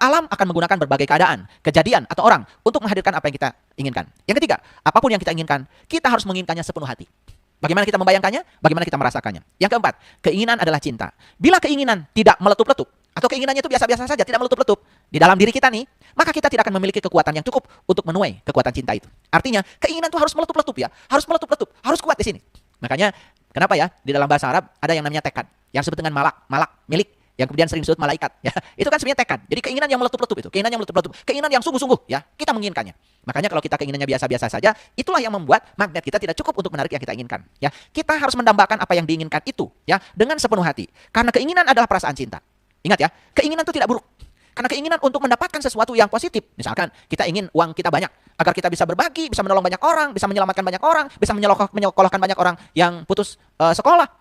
alam akan menggunakan berbagai keadaan, kejadian, atau orang untuk menghadirkan apa yang kita inginkan. Yang ketiga, apapun yang kita inginkan, kita harus menginginkannya sepenuh hati. Bagaimana kita membayangkannya? Bagaimana kita merasakannya? Yang keempat, keinginan adalah cinta. Bila keinginan tidak meletup-letup, atau keinginannya itu biasa-biasa saja, tidak meletup-letup di dalam diri kita nih, maka kita tidak akan memiliki kekuatan yang cukup untuk menuai kekuatan cinta itu. Artinya, keinginan itu harus meletup-letup ya, harus meletup-letup, harus kuat di sini. Makanya, kenapa ya di dalam bahasa Arab ada yang namanya tekad, yang disebut dengan malak, milik, yang kemudian sering disebut malaikat ya. Itu kan sebenarnya tekad. Jadi keinginan yang meletup-letup itu, keinginan yang meletup-letup, keinginan yang sungguh-sungguh ya, kita menginginkannya. Makanya kalau kita keinginannya biasa-biasa saja, itulah yang membuat magnet kita tidak cukup untuk menarik yang kita inginkan ya. Kita harus mendambakan apa yang diinginkan itu ya dengan sepenuh hati. Karena keinginan adalah perasaan cinta. Ingat ya, keinginan itu tidak buruk. Karena keinginan untuk mendapatkan sesuatu yang positif. Misalkan kita ingin uang kita banyak agar kita bisa berbagi, bisa menolong banyak orang, bisa menyelamatkan banyak orang, bisa menyekolahkan banyak orang yang putus sekolah.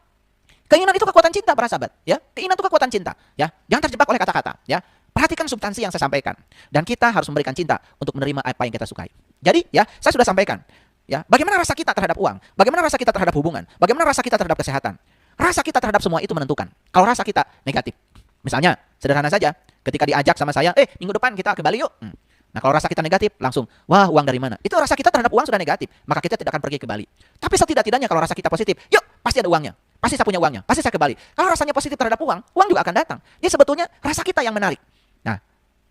Keinginan itu kekuatan cinta para sahabat, ya. Keinginan itu kekuatan cinta, ya. Jangan terjebak oleh kata-kata, ya. Perhatikan substansi yang saya sampaikan. Dan kita harus memberikan cinta untuk menerima apa yang kita sukai. Jadi, ya, saya sudah sampaikan, ya. Bagaimana rasa kita terhadap uang? Bagaimana rasa kita terhadap hubungan? Bagaimana rasa kita terhadap kesehatan? Rasa kita terhadap semua itu menentukan. Kalau rasa kita negatif, misalnya, sederhana saja, ketika diajak sama saya, minggu depan kita ke Bali yuk. Nah, kalau rasa kita negatif, langsung, wah, uang dari mana? Itu rasa kita terhadap uang sudah negatif, maka kita tidak akan pergi ke Bali. Tapi setidak-tidaknya kalau rasa kita positif, yuk, pasti ada uangnya. Pasti saya punya uangnya, pasti saya ke Bali. Kalau rasanya positif terhadap uang, uang juga akan datang. Jadi sebetulnya rasa kita yang menarik. Nah,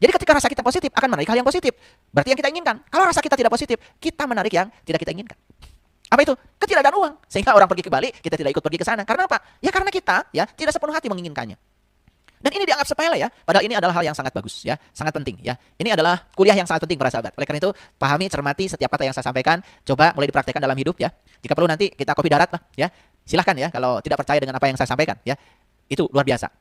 jadi ketika rasa kita positif akan menarik hal yang positif. Berarti yang kita inginkan. Kalau rasa kita tidak positif, kita menarik yang tidak kita inginkan. Apa itu? Ketiadaan uang. Sehingga orang pergi ke Bali, kita tidak ikut pergi ke sana. Karena apa? Ya karena kita ya tidak sepenuh hati menginginkannya. Dan ini dianggap sepele ya, padahal ini adalah hal yang sangat bagus ya, sangat penting ya. Ini adalah kuliah yang sangat penting para sahabat. Oleh karena itu, pahami, cermati setiap kata yang saya sampaikan, coba mulai dipraktekkan dalam hidup ya. Jika perlu nanti kita kopi darat lah ya. Silahkan ya kalau tidak percaya dengan apa yang saya sampaikan ya. Itu luar biasa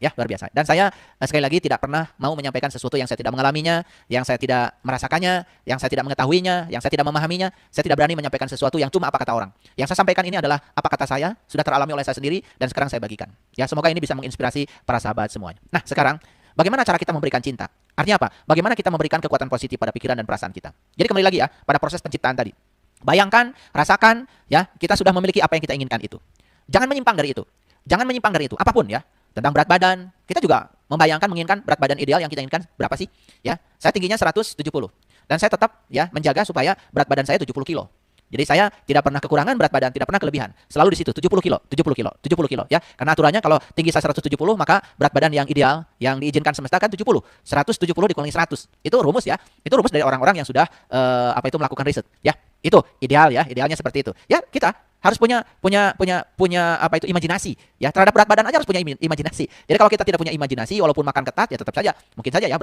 ya, luar biasa. Dan saya sekali lagi tidak pernah mau menyampaikan sesuatu yang saya tidak mengalaminya, yang saya tidak merasakannya, yang saya tidak mengetahuinya, yang saya tidak memahaminya. Saya tidak berani menyampaikan sesuatu yang cuma apa kata orang. Yang saya sampaikan ini adalah apa kata saya, sudah teralami oleh saya sendiri dan sekarang saya bagikan. Ya, semoga ini bisa menginspirasi para sahabat semuanya. Nah, sekarang bagaimana cara kita memberikan cinta? Artinya apa? Bagaimana kita memberikan kekuatan positif pada pikiran dan perasaan kita? Jadi kembali lagi ya pada proses penciptaan tadi. Bayangkan, rasakan ya, kita sudah memiliki apa yang kita inginkan itu. Jangan menyimpang dari itu. Jangan menyimpang dari itu. Apapun ya. Tentang berat badan, kita juga membayangkan menginginkan berat badan ideal yang kita inginkan berapa sih? Ya, saya tingginya 170. Dan saya tetap ya menjaga supaya berat badan saya 70 kilo. Jadi saya tidak pernah kekurangan berat badan, tidak pernah kelebihan. Selalu di situ 70 kilo, 70 kilo, 70 kilo ya. Karena aturannya kalau tinggi saya 170 maka berat badan yang ideal yang diizinkan semesta kan 70. 170 dikurangi 100. Itu rumus ya. Itu rumus dari orang-orang yang sudah melakukan riset ya. Itu ideal ya, idealnya seperti itu. Ya, kita harus punya imajinasi ya. Terhadap berat badan aja harus punya imajinasi. Jadi kalau kita tidak punya imajinasi walaupun makan ketat ya tetap saja mungkin saja ya